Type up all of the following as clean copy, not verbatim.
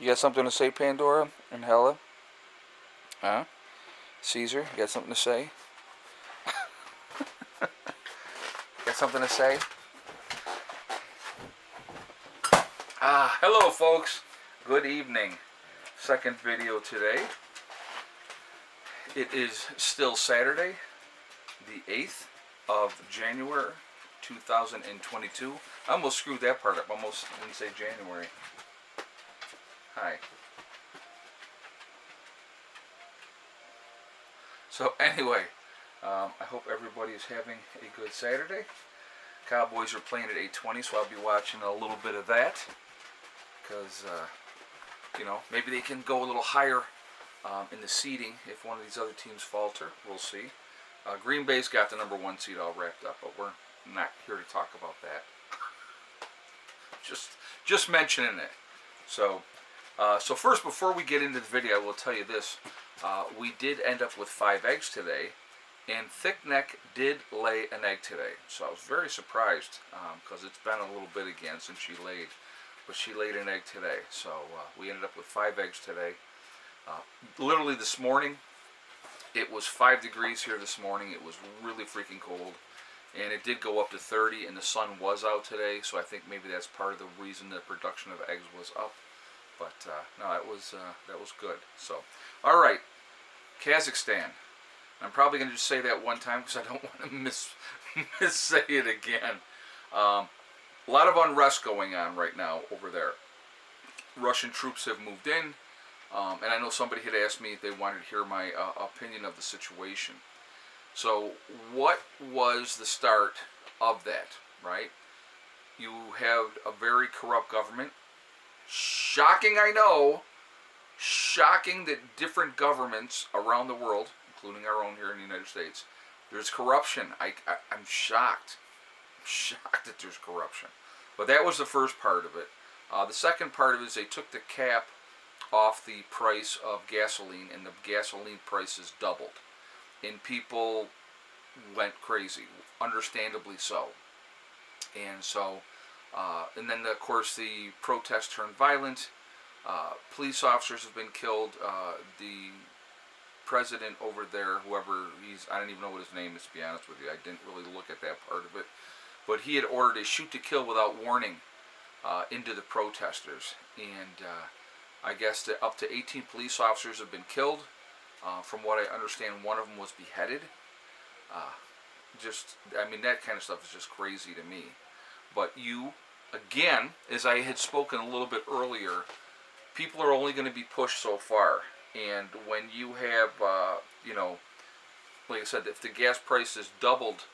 You got something to say, Pandora and Hella? Huh? Caesar, you got something to say? Got something to say? Hello, folks. Good evening. Second video today. It is still Saturday, the 8th of January, 2022. I almost screwed that part up. I almost didn't say January. Hi. So anyway, I hope everybody is having a good Saturday. Cowboys are playing at 8:20, so I'll be watching a little bit of that. Because, maybe they can go a little higher in the seeding if one of these other teams falter. We'll see. Green Bay's got the number 1 seed all wrapped up, but we're not here to talk about that. Just mentioning it. So first, before we get into the video, I will tell you this. We did end up with 5 eggs today, and Thick Neck did lay an egg today. So I was very surprised because it's been a little bit again since she laid. But she laid an egg today. So we ended up with 5 eggs today. Literally this morning, it was 5 degrees here this morning. It was really freaking cold. And it did go up to 30, and the sun was out today. So I think maybe that's part of the reason the production of eggs was up. But no, that was good. So, all right, Kazakhstan. I'm probably going to just say that one time because I don't want to miss say it again. A lot of unrest going on right now over there. Russian troops have moved in, and I know somebody had asked me if they wanted to hear my opinion of the situation. So what was the start of that, right? You have a very corrupt government. Shocking, I know. Shocking that different governments around the world, including our own here in the United States, there's corruption. I'm shocked. I'm shocked that there's corruption. But that was the first part of it. The second part of it is they took the cap off the price of gasoline, and the gasoline prices doubled. And people went crazy, understandably so. And so, and then of course the protests turned violent. Police officers have been killed. The president over there, whoever I don't even know what his name is, to be honest with you. I didn't really look at that part of it. But he had ordered a shoot to kill without warning into the protesters. And I guess that up to 18 police officers have been killed. From what I understand, one of them was beheaded. That kind of stuff is just crazy to me. But again, as I had spoken a little bit earlier, people are only going to be pushed so far. And when you have, like I said, if the gas price is doubled,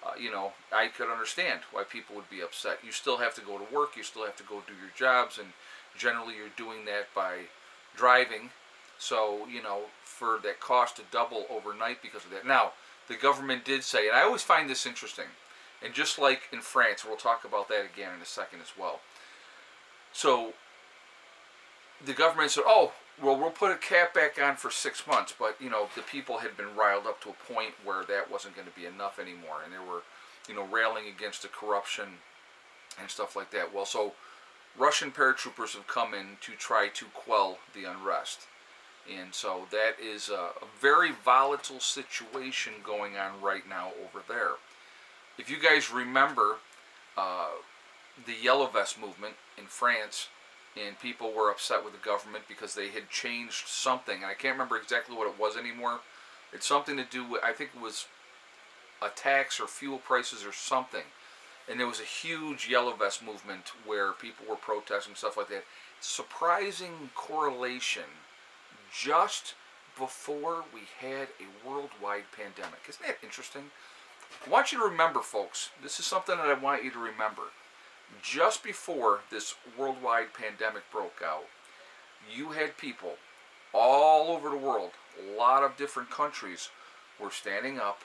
I could understand why people would be upset. You still have to go to work, you still have to go do your jobs, and generally you're doing that by driving. So, for that cost to double overnight because of that. Now, the government did say, and I always find this interesting, and just like in France, we'll talk about that again in a second as well. So, the government said, we'll put a cap back on for 6 months, but, the people had been riled up to a point where that wasn't going to be enough anymore, and they were, railing against the corruption and stuff like that. Well, so Russian paratroopers have come in to try to quell the unrest. And so that is a very volatile situation going on right now over there. If you guys remember the Yellow Vest movement in France, and people were upset with the government because they had changed something, and I can't remember exactly what it was anymore. It's something to do with, I think it was a tax or fuel prices or something. And there was a huge Yellow Vest movement where people were protesting, stuff like that. Surprising correlation just before we had a worldwide pandemic. Isn't that interesting? I want you to remember, folks, this is something that I want you to remember. Just before this worldwide pandemic broke out, you had people all over the world, a lot of different countries, were standing up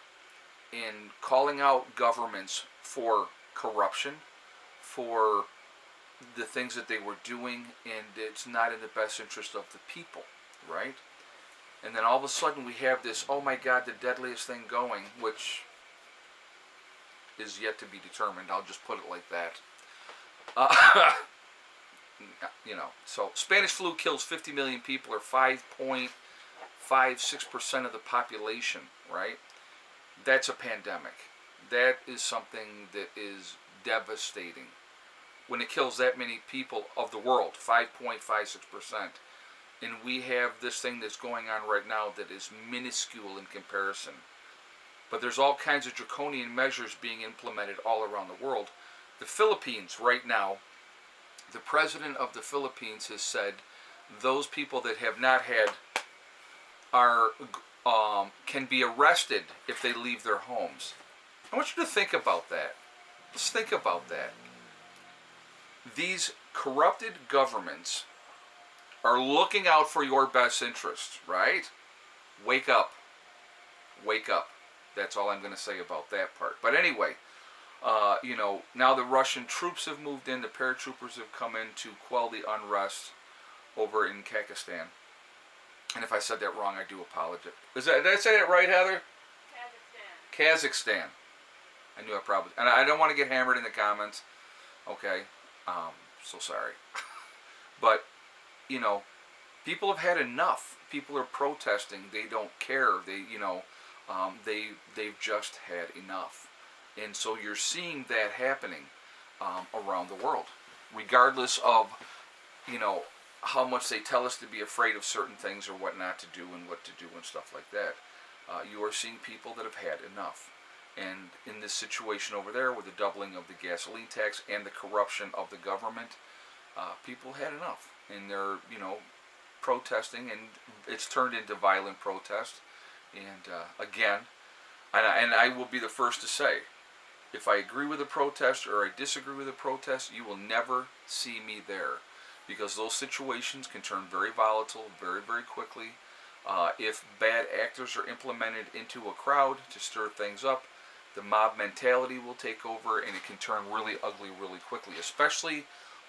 and calling out governments for corruption, for the things that they were doing, and it's not in the best interest of the people, right? And then all of a sudden we have this, oh my God, the deadliest thing going, which is yet to be determined. I'll just put it like that. You know, so Spanish flu kills 50 million people, or 5.56% of the population, right? That's a pandemic. That is something that is devastating. When it kills that many people of the world, 5.56%. And we have this thing that's going on right now that is minuscule in comparison. But there's all kinds of draconian measures being implemented all around the world. The Philippines right now, the president of the Philippines has said those people that have not had can be arrested if they leave their homes. I want you to think about that. Just think about that. These corrupted governments are looking out for your best interests, right? Wake up. Wake up. That's all I'm going to say about that part. But anyway, you know, now the Russian troops have moved in. The paratroopers have come in to quell the unrest over in Kazakhstan. And if I said that wrong, I do apologize. Did I say that right, Heather? Kazakhstan. I knew I probably... And I don't want to get hammered in the comments. Okay. So sorry. But, you know, people have had enough. People are protesting. They don't care. They've just had enough. And so you're seeing that happening around the world. Regardless of, you know, how much they tell us to be afraid of certain things or what not to do and what to do and stuff like that. You are seeing people that have had enough. And in this situation over there with the doubling of the gasoline tax and the corruption of the government, people had enough. And they're, you know, protesting, and it's turned into violent protest. And again, and I will be the first to say, if I agree with a protest or I disagree with a protest, you will never see me there. Because those situations can turn very volatile very, very quickly. If bad actors are implemented into a crowd to stir things up, the mob mentality will take over, and it can turn really ugly really quickly, especially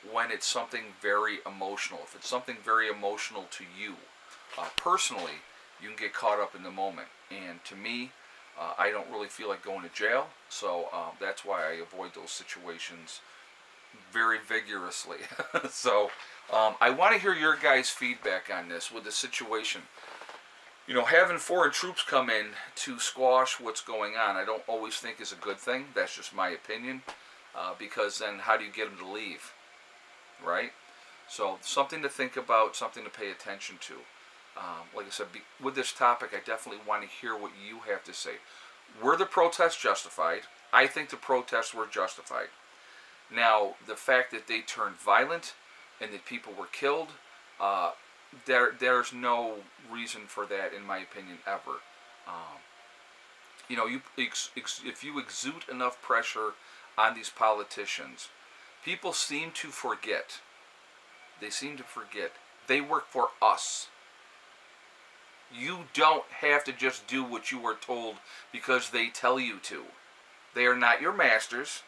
when it's something very emotional. If it's something very emotional to you, personally, you can get caught up in the moment. And to me, I don't really feel like going to jail, so that's why I avoid those situations very vigorously. So I want to hear your guys' feedback on this with the situation. You know, having foreign troops come in to squash what's going on, I don't always think is a good thing. That's just my opinion. Because then how do you get them to leave? Right? So something to think about, something to pay attention to. Like I said, with this topic, I definitely want to hear what you have to say. Were the protests justified? I think the protests were justified. Now, the fact that they turned violent and that people were killed, there's no reason for that, in my opinion, ever. You know, if you exude enough pressure on these politicians, people seem to forget. They seem to forget. They work for us. You don't have to just do what you were told because they tell you to. They are not your masters.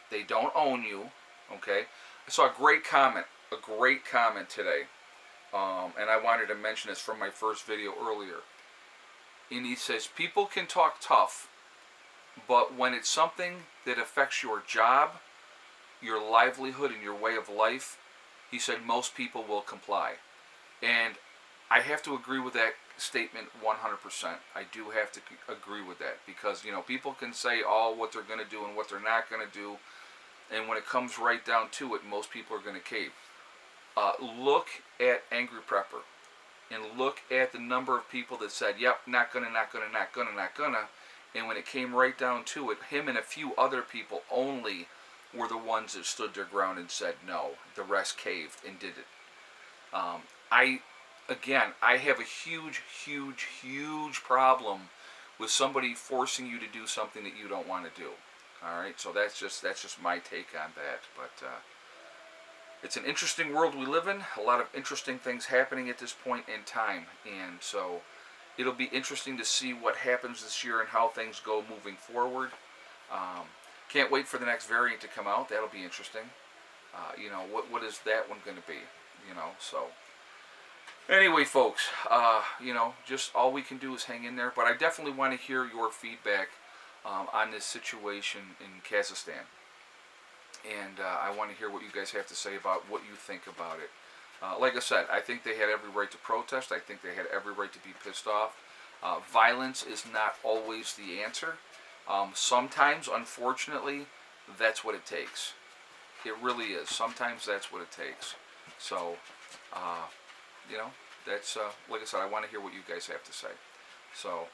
They don't own you. Okay? I saw a great comment today. And I wanted to mention this from my first video earlier. And he says, people can talk tough, but when it's something that affects your job, your livelihood, and your way of life, he said most people will comply. And I have to agree with that statement 100%. I do have to agree with that, because, you know, people can say all what they're going to do and what they're not going to do, and when it comes right down to it, most people are going to cave. Look at Angry Prepper, and look at the number of people that said, yep, not gonna, and when it came right down to it, him and a few other people only were the ones that stood their ground and said no. The rest caved and did it. I have a huge problem with somebody forcing you to do something that you don't want to do. All right, so that's just my take on that. But it's an interesting world we live in. A lot of interesting things happening at this point in time, and so it'll be interesting to see what happens this year and how things go moving forward. Can't wait for the next variant to come out. That'll be interesting. You know, what is that one going to be? You know, so anyway, folks, you know, just all we can do is hang in there. But I definitely want to hear your feedback on this situation in Kazakhstan. and I want to hear what you guys have to say about what you think about it. Like I said, I think they had every right to protest. I think they had every right to be pissed off. Violence is not always the answer. Sometimes, unfortunately, that's what it takes. It really is. Sometimes that's what it takes. So, uh, you know, that's like I said. I want to hear what you guys have to say. So,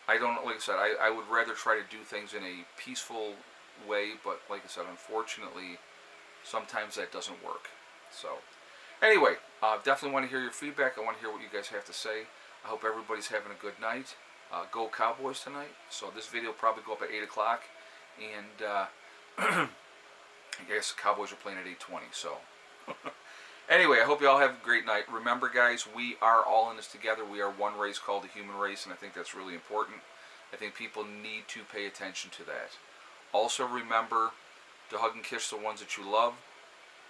I don't. Like I said, I would rather try to do things in a peaceful way. But like I said, unfortunately, sometimes that doesn't work. So, anyway, definitely want to hear your feedback. I want to hear what you guys have to say. I hope everybody's having a good night. Go Cowboys tonight. So this video will probably go up at 8 o'clock. And I guess the Cowboys are playing at 8:20. So anyway, I hope you all have a great night. Remember, guys, we are all in this together. We are one race called the human race, and I think that's really important. I think people need to pay attention to that. Also, remember to hug and kiss the ones that you love.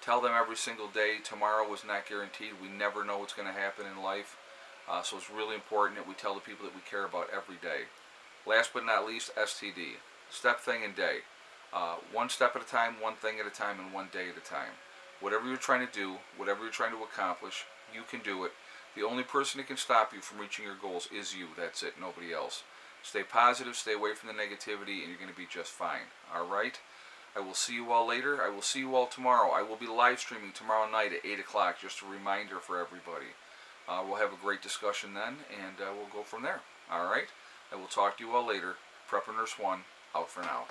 Tell them every single day, tomorrow is not guaranteed. We never know what's going to happen in life. So it's really important that we tell the people that we care about every day. Last but not least, STD. Step, thing, and day. One step at a time, one thing at a time, and one day at a time. Whatever you're trying to do, whatever you're trying to accomplish, you can do it. The only person that can stop you from reaching your goals is you. That's it, nobody else. Stay positive, stay away from the negativity, and you're going to be just fine. Alright? I will see you all later. I will see you all tomorrow. I will be live streaming tomorrow night at 8 o'clock. Just a reminder for everybody. We'll have a great discussion then, and we'll go from there. Alright? I will talk to you all later. Prepper Nurse 1, out for now.